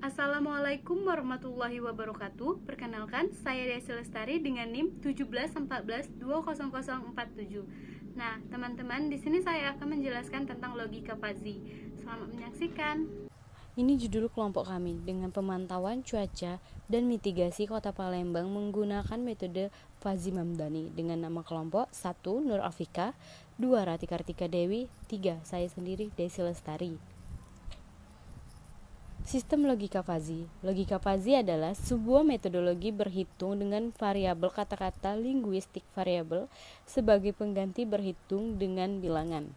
Assalamualaikum warahmatullahi wabarakatuh. Perkenalkan, saya Desi Lestari dengan NIM 1714200047. Nah, teman-teman, di sini saya akan menjelaskan tentang logika fuzzy. Selamat menyaksikan. Ini judul kelompok kami dengan pemantauan cuaca dan mitigasi Kota Palembang menggunakan metode Fuzzy Mamdani dengan nama kelompok 1. Nur Afika, 2. Rati Kartika Dewi, 3. Saya sendiri Desi Lestari. Sistem logika fuzzy. Logika fuzzy adalah sebuah metodologi berhitung dengan variabel kata-kata linguistik variabel sebagai pengganti berhitung dengan bilangan.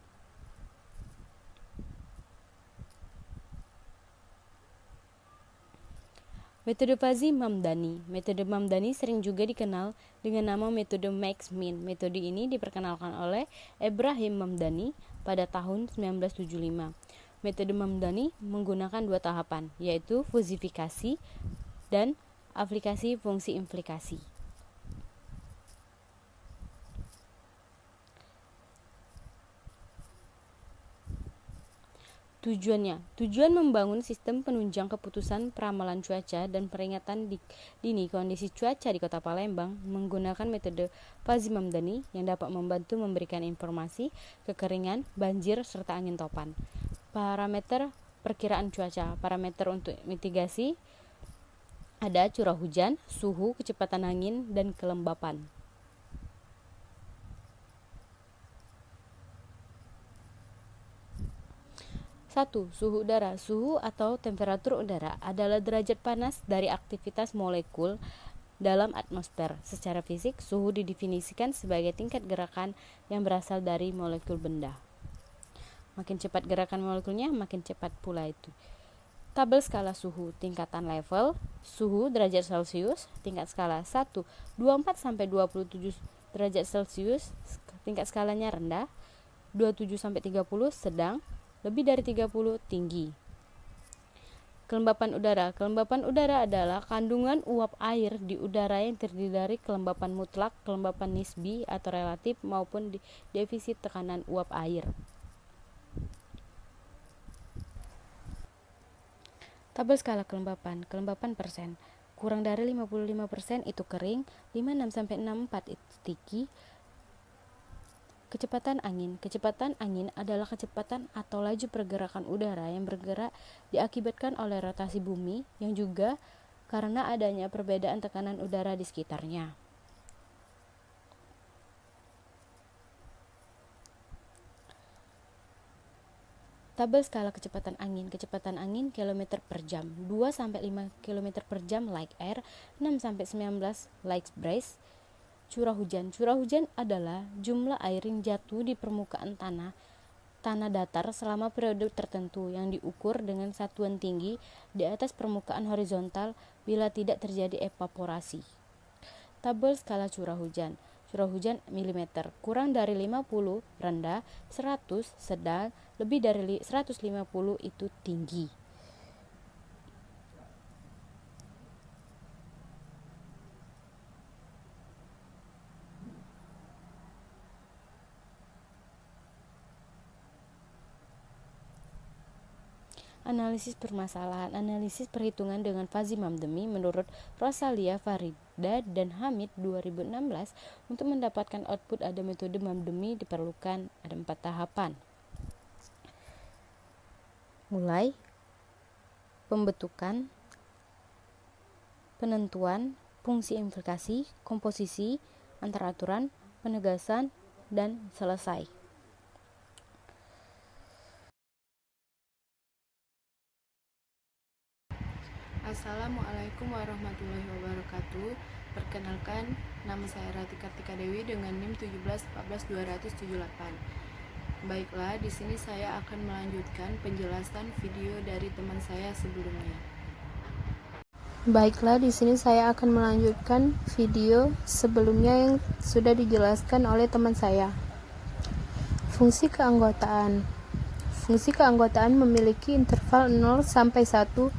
Metode Fuzzy Mamdani. Metode Mamdani sering juga dikenal dengan nama metode Max-Min. Metode ini diperkenalkan oleh Ibrahim Mamdani pada tahun 1975. Metode Mamdani menggunakan dua tahapan, yaitu fusifikasi dan aplikasi fungsi implikasi. Tujuan membangun sistem penunjang keputusan peramalan cuaca dan peringatan dini kondisi cuaca di Kota Palembang menggunakan metode Fuzzy Mamdani yang dapat membantu memberikan informasi kekeringan, banjir, serta angin topan. Parameter perkiraan cuaca. Parameter untuk mitigasi ada curah hujan, suhu, kecepatan angin, dan kelembapan. 1. Suhu udara. Suhu atau temperatur udara adalah derajat panas dari aktivitas molekul dalam atmosfer. Secara fisik, suhu didefinisikan sebagai tingkat gerakan yang berasal dari molekul benda. Makin cepat gerakan molekulnya, makin cepat pula itu. Tabel skala suhu, tingkatan level, suhu derajat Celcius, tingkat skala 1, 24 sampai 27 derajat Celcius, tingkat skalanya rendah, 27 sampai 30 sedang, lebih dari 30 tinggi. Kelembapan udara. Kelembapan udara adalah kandungan uap air di udara yang terdiri dari kelembapan mutlak, kelembapan nisbi atau relatif maupun defisit tekanan uap air. Tabel skala kelembapan. Kelembapan persen. Kurang dari 55% itu kering, 56 sampai 64 itu sticky. Kecepatan angin. Kecepatan angin adalah kecepatan atau laju pergerakan udara yang bergerak diakibatkan oleh rotasi bumi yang juga karena adanya perbedaan tekanan udara di sekitarnya. Tabel skala kecepatan angin. Kecepatan angin km per jam. 2 sampai 5 km per jam light air, 6 sampai 19 light breeze. Curah hujan. Curah hujan adalah jumlah air yang jatuh di permukaan tanah datar selama periode tertentu yang diukur dengan satuan tinggi di atas permukaan horizontal bila tidak terjadi evaporasi. Tabel skala curah hujan. Curah hujan milimeter, kurang dari 50 rendah, 100 sedang, lebih dari 150 itu tinggi. Analisis permasalahan. Analisis perhitungan dengan Fuzzy Mamdani menurut Rosalia Farida dan Hamid 2016. Untuk mendapatkan output ada metode Mamdani diperlukan ada 4 tahapan. Mulai pembentukan, penentuan, fungsi implikasi, komposisi, antaraturan, penegasan, dan selesai. Assalamualaikum warahmatullahi wabarakatuh. Perkenalkan, nama saya Rati Kartika Dewi dengan NIM 1714278. Baiklah, di sini saya akan melanjutkan penjelasan video dari teman saya sebelumnya. Yang sudah dijelaskan oleh teman saya. Fungsi keanggotaan. Fungsi keanggotaan memiliki interval 0 sampai 1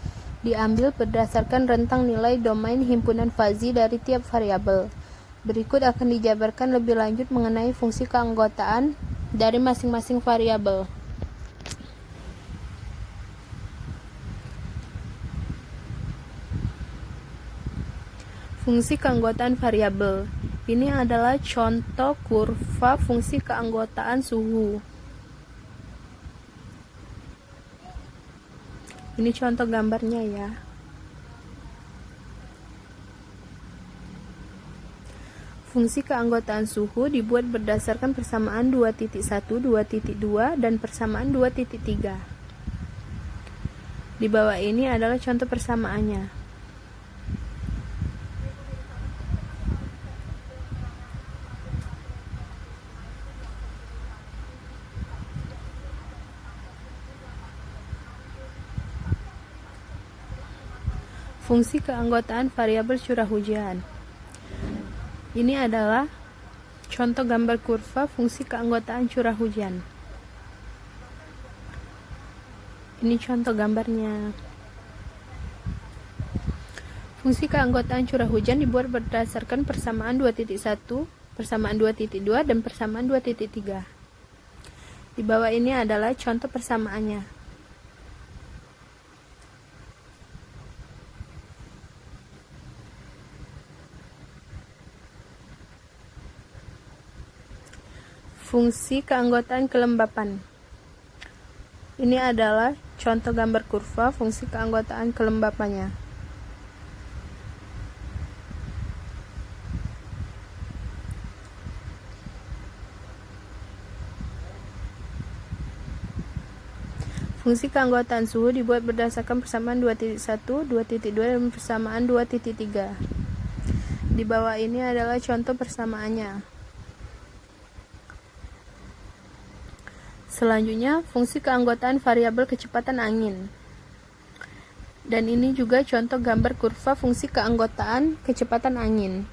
diambil berdasarkan rentang nilai domain himpunan fuzzy dari tiap variabel. Berikut akan dijabarkan lebih lanjut mengenai fungsi keanggotaan dari masing-masing variabel. Fungsi keanggotaan variabel. Ini adalah contoh kurva fungsi keanggotaan suhu. Ini contoh gambarnya ya. Fungsi keanggotaan suhu dibuat berdasarkan persamaan 2.1, 2.2, dan persamaan 2.3. Di bawah ini adalah contoh persamaannya. Fungsi keanggotaan variabel curah hujan. Ini adalah contoh gambar kurva fungsi keanggotaan curah hujan. Ini contoh gambarnya. Fungsi keanggotaan curah hujan dibuat berdasarkan persamaan 2.1, persamaan 2.2, dan persamaan 2.3. Di bawah ini adalah contoh persamaannya. Fungsi keanggotaan kelembapan. Ini adalah contoh gambar kurva fungsi keanggotaan kelembapannya. Fungsi keanggotaan suhu dibuat berdasarkan persamaan 2.1, 2.2, dan persamaan 2.3. Di bawah ini adalah contoh persamaannya. Selanjutnya, fungsi keanggotaan variabel kecepatan angin. Dan ini juga contoh gambar kurva fungsi keanggotaan kecepatan angin.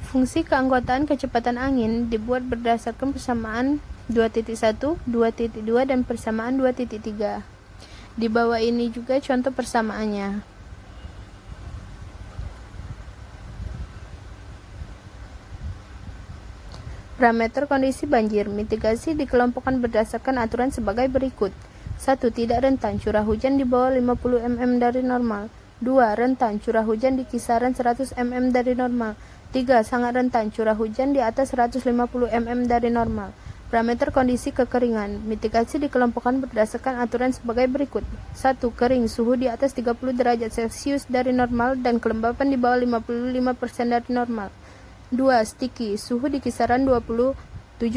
Fungsi keanggotaan kecepatan angin dibuat berdasarkan persamaan 2.1, 2.2, dan persamaan 2.3. Di bawah ini juga contoh persamaannya. Parameter kondisi banjir mitigasi dikelompokkan berdasarkan aturan sebagai berikut. 1. Tidak rentan, curah hujan di bawah 50 mm dari normal. 2. Rentan, curah hujan di kisaran 100 mm dari normal. 3. Sangat rentan, curah hujan di atas 150 mm dari normal. Parameter kondisi kekeringan mitigasi dikelompokkan berdasarkan aturan sebagai berikut. 1. Kering, suhu di atas 30 derajat Celcius dari normal dan kelembapan di bawah 55% dari normal. 2. Sticky, suhu di kisaran 27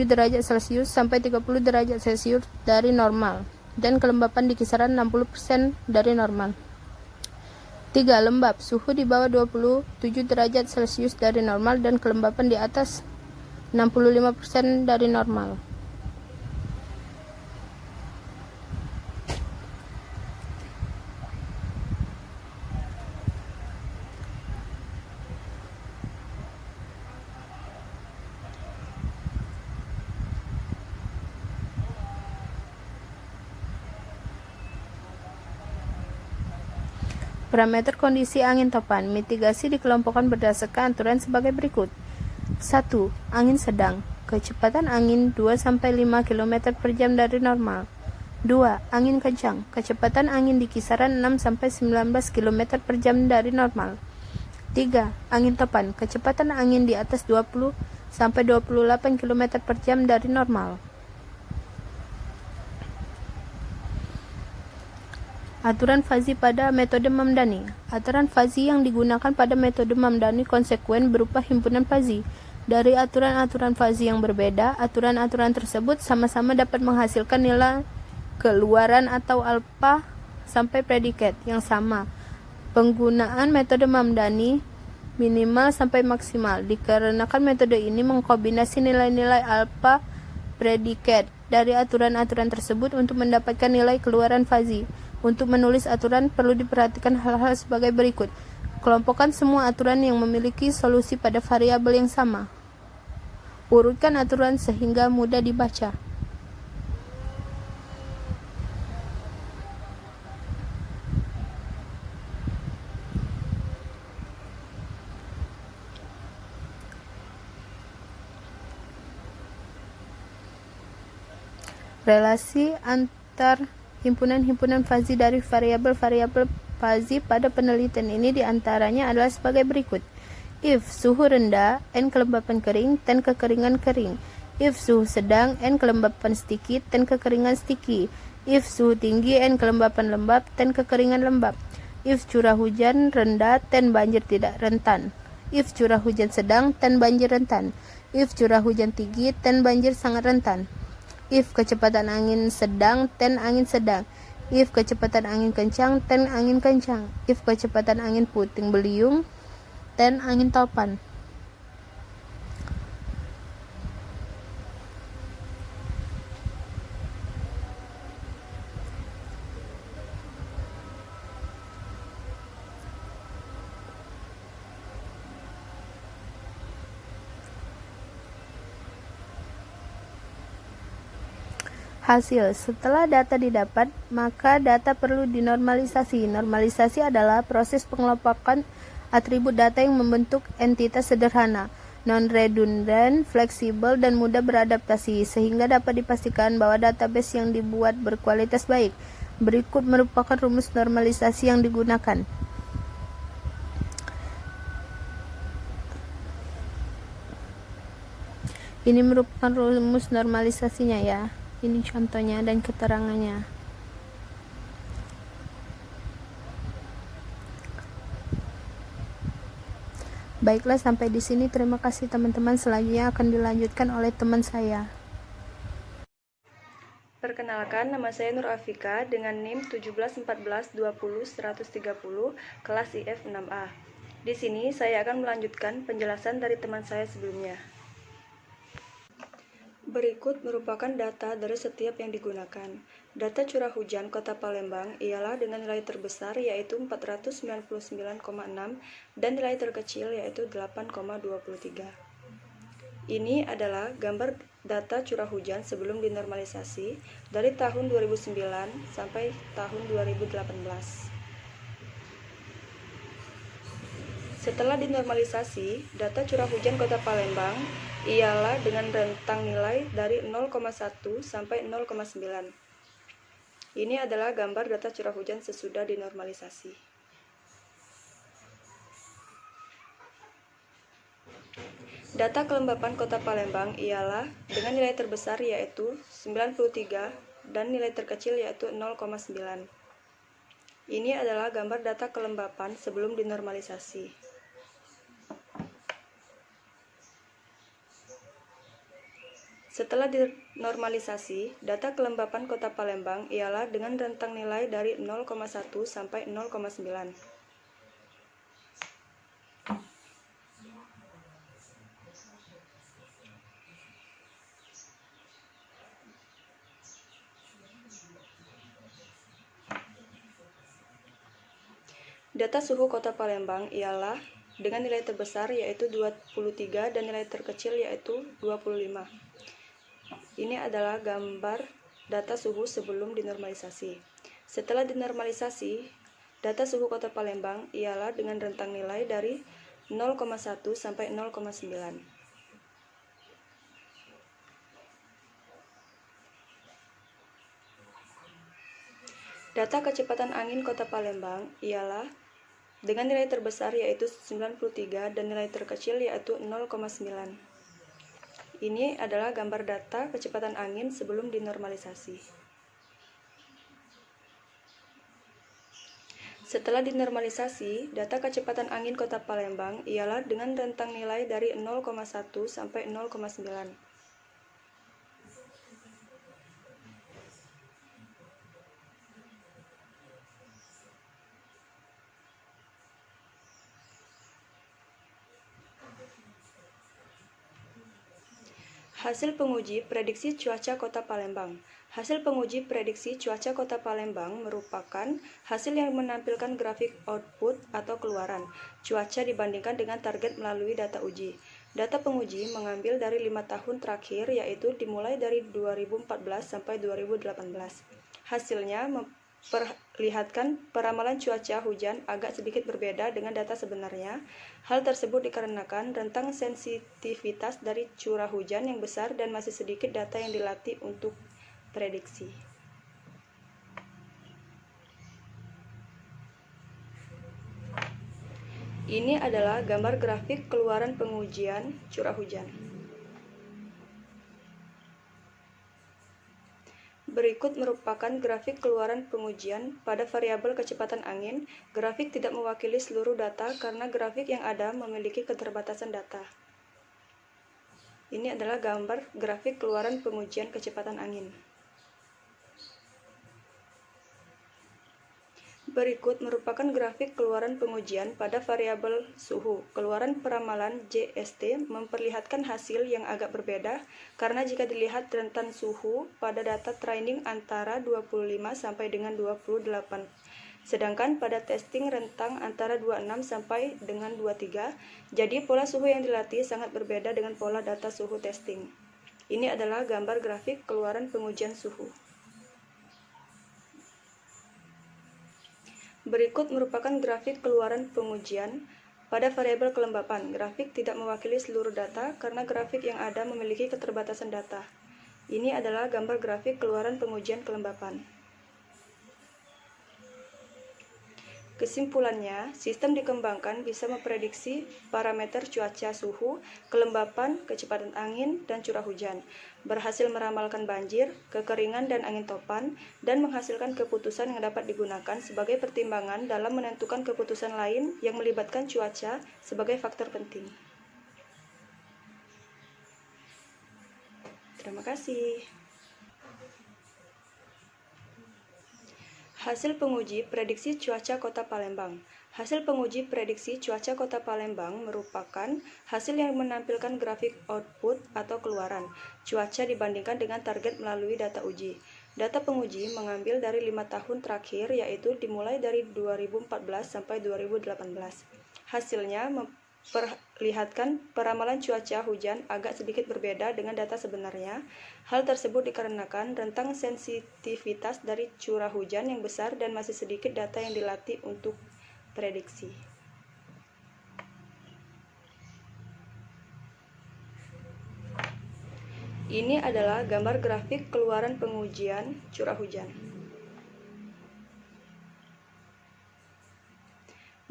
derajat Celcius sampai 30 derajat Celcius dari normal dan kelembapan di kisaran 60% dari normal. 3. Lembab, suhu di bawah 27 derajat Celcius dari normal dan kelembapan di atas 65% dari normal. Parameter kondisi angin topan mitigasi dikelompokkan berdasarkan aturan sebagai berikut. 1. Angin sedang, kecepatan angin 2-5 km per jam dari normal. 2. Angin kencang, kecepatan angin di kisaran 6-19 km per jam dari normal. 3. Angin topan, kecepatan angin di atas 20-28 km per jam dari normal. Aturan fazi pada metode Mamdani. Aturan fazi yang digunakan pada metode Mamdani konsekuen berupa himpunan fazi. Dari aturan-aturan fazi yang berbeda, aturan-aturan tersebut sama-sama dapat menghasilkan nilai keluaran atau alfa sampai predikat yang sama. Penggunaan metode Mamdani minimal sampai maksimal dikarenakan metode ini mengkombinasi nilai-nilai alfa predikat dari aturan-aturan tersebut untuk mendapatkan nilai keluaran fazi. Untuk menulis aturan perlu diperhatikan hal-hal sebagai berikut. Kelompokkan semua aturan yang memiliki solusi pada variabel yang sama. Urutkan aturan sehingga mudah dibaca. Relasi antar himpunan-himpunan fazi dari variabel-variabel fazi pada penelitian ini diantaranya adalah sebagai berikut. If suhu rendah, N kelembapan kering, Ten kekeringan kering. If suhu sedang, N kelembapan sticky, Ten kekeringan sticky. If suhu tinggi, N kelembapan lembab, Ten kekeringan lembab. If curah hujan rendah, Ten banjir tidak rentan. If curah hujan sedang, Ten banjir rentan. If curah hujan tinggi, Ten banjir sangat rentan. If kecepatan angin sedang, Ten angin sedang. If kecepatan angin kencang, Ten angin kencang. If kecepatan angin puting beliung, Ten angin topan. Hasil, setelah data didapat, maka data perlu dinormalisasi. Normalisasi adalah proses pengelompokan atribut data yang membentuk entitas sederhana, non-redundant, fleksibel, dan mudah beradaptasi, sehingga dapat dipastikan bahwa database yang dibuat berkualitas baik. Berikut merupakan rumus normalisasi yang digunakan. Ini merupakan rumus normalisasinya ya. Ini contohnya dan keterangannya. Baiklah, sampai di sini. Terima kasih teman-teman. Selanjutnya akan dilanjutkan oleh teman saya. Perkenalkan, nama saya Nur Afika dengan NIM 1714200130 kelas IF 6A. Di sini saya akan melanjutkan penjelasan dari teman saya sebelumnya. Berikut merupakan data dari setiap yang digunakan. Data curah hujan Kota Palembang ialah dengan nilai terbesar yaitu 499,6 dan nilai terkecil yaitu 8,23. Ini adalah gambar data curah hujan sebelum dinormalisasi dari tahun 2009 sampai tahun 2018. Setelah dinormalisasi, data curah hujan Kota Palembang ialah dengan rentang nilai dari 0,1 sampai 0,9. Ini adalah gambar data curah hujan sesudah dinormalisasi. Data kelembapan Kota Palembang ialah dengan nilai terbesar yaitu 93 dan nilai terkecil yaitu 0,9. Ini adalah gambar data kelembapan sebelum dinormalisasi. Setelah dinormalisasi, data kelembapan Kota Palembang ialah dengan rentang nilai dari 0,1 sampai 0,9. Data suhu Kota Palembang ialah dengan nilai terbesar yaitu 23 dan nilai terkecil yaitu 25. Ini adalah gambar data suhu sebelum dinormalisasi. Setelah dinormalisasi, data suhu Kota Palembang ialah dengan rentang nilai dari 0,1 sampai 0,9. Data kecepatan angin Kota Palembang ialah dengan nilai terbesar yaitu 93 dan nilai terkecil yaitu 0,9. Ini adalah gambar data kecepatan angin sebelum dinormalisasi. Setelah dinormalisasi, data kecepatan angin Kota Palembang ialah dengan rentang nilai dari 0,1 sampai 0,9. Hasil penguji prediksi cuaca Kota Palembang. Hasil penguji prediksi cuaca Kota Palembang merupakan hasil yang menampilkan grafik output atau keluaran cuaca dibandingkan dengan target melalui data uji. Data penguji mengambil dari 5 tahun terakhir yaitu dimulai dari 2014 sampai 2018. Hasilnya memperlihatkan peramalan cuaca hujan agak sedikit berbeda dengan data sebenarnya. Hal tersebut dikarenakan rentang sensitivitas dari curah hujan yang besar dan masih sedikit data yang dilatih untuk prediksi. Ini adalah gambar grafik keluaran pengujian curah hujan. Berikut merupakan grafik keluaran pengujian pada variabel kecepatan angin. Grafik tidak mewakili seluruh data karena grafik yang ada memiliki keterbatasan data. Ini adalah gambar grafik keluaran pengujian kecepatan angin. Berikut merupakan grafik keluaran pengujian pada variabel suhu. Keluaran peramalan JST memperlihatkan hasil yang agak berbeda karena jika dilihat rentan suhu pada data training antara 25 sampai dengan 28, sedangkan pada testing rentang antara 26 sampai dengan 23. Jadi pola suhu yang dilatih sangat berbeda dengan pola data suhu testing. Ini adalah gambar grafik keluaran pengujian suhu. Berikut merupakan grafik keluaran pengujian pada variabel kelembapan. Grafik tidak mewakili seluruh data karena grafik yang ada memiliki keterbatasan data. Ini adalah gambar grafik keluaran pengujian kelembapan. Kesimpulannya, sistem dikembangkan bisa memprediksi parameter cuaca, suhu, kelembapan, kecepatan angin, dan curah hujan, berhasil meramalkan banjir, kekeringan, dan angin topan, dan menghasilkan keputusan yang dapat digunakan sebagai pertimbangan dalam menentukan keputusan lain yang melibatkan cuaca sebagai faktor penting. Terima kasih. Hasil penguji prediksi cuaca Kota Palembang. Hasil penguji prediksi cuaca Kota Palembang merupakan hasil yang menampilkan grafik output atau keluaran cuaca dibandingkan dengan target melalui data uji. Data penguji mengambil dari 5 tahun terakhir, yaitu dimulai dari 2014 sampai 2018. Hasilnya memperlihatkan peramalan cuaca hujan agak sedikit berbeda dengan data sebenarnya. Hal tersebut dikarenakan rentang sensitivitas dari curah hujan yang besar dan masih sedikit data yang dilatih untuk prediksi. Ini adalah gambar grafik keluaran pengujian curah hujan.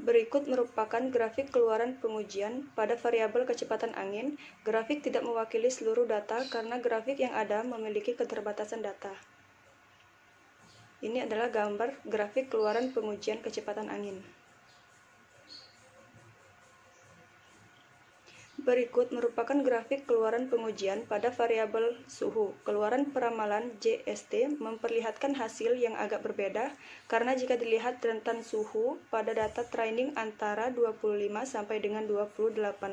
Berikut merupakan grafik keluaran pengujian pada variabel kecepatan angin. Grafik tidak mewakili seluruh data karena grafik yang ada memiliki keterbatasan data. Ini adalah gambar grafik keluaran pengujian kecepatan angin. Berikut merupakan grafik keluaran pengujian pada variabel suhu. Keluaran peramalan JST memperlihatkan hasil yang agak berbeda karena jika dilihat rentan suhu pada data training antara 25 sampai dengan 28,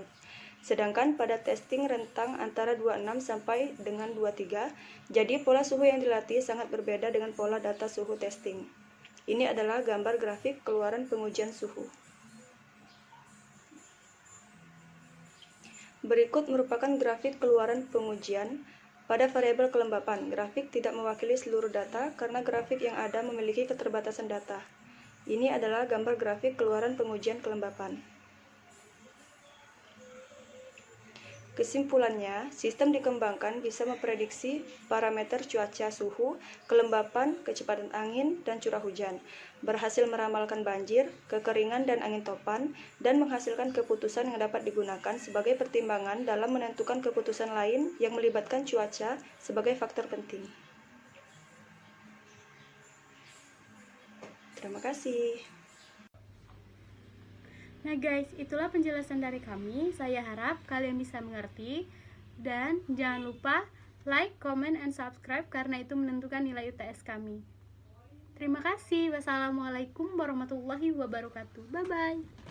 sedangkan pada testing rentang antara 26 sampai dengan 23. Jadi pola suhu yang dilatih sangat berbeda dengan pola data suhu testing. Ini adalah gambar grafik keluaran pengujian suhu. Berikut merupakan grafik keluaran pengujian pada variabel kelembapan. Grafik tidak mewakili seluruh data karena grafik yang ada memiliki keterbatasan data. Ini adalah gambar grafik keluaran pengujian kelembapan. Kesimpulannya, sistem dikembangkan bisa memprediksi parameter cuaca, suhu, kelembapan, kecepatan angin, dan curah hujan, berhasil meramalkan banjir, kekeringan, dan angin topan, dan menghasilkan keputusan yang dapat digunakan sebagai pertimbangan dalam menentukan keputusan lain yang melibatkan cuaca sebagai faktor penting. Terima kasih. Nah guys, itulah penjelasan dari kami. Saya harap kalian bisa mengerti. Dan jangan lupa like, comment, and subscribe karena itu menentukan nilai UTS kami. Terima kasih. Wassalamualaikum warahmatullahi wabarakatuh. Bye-bye.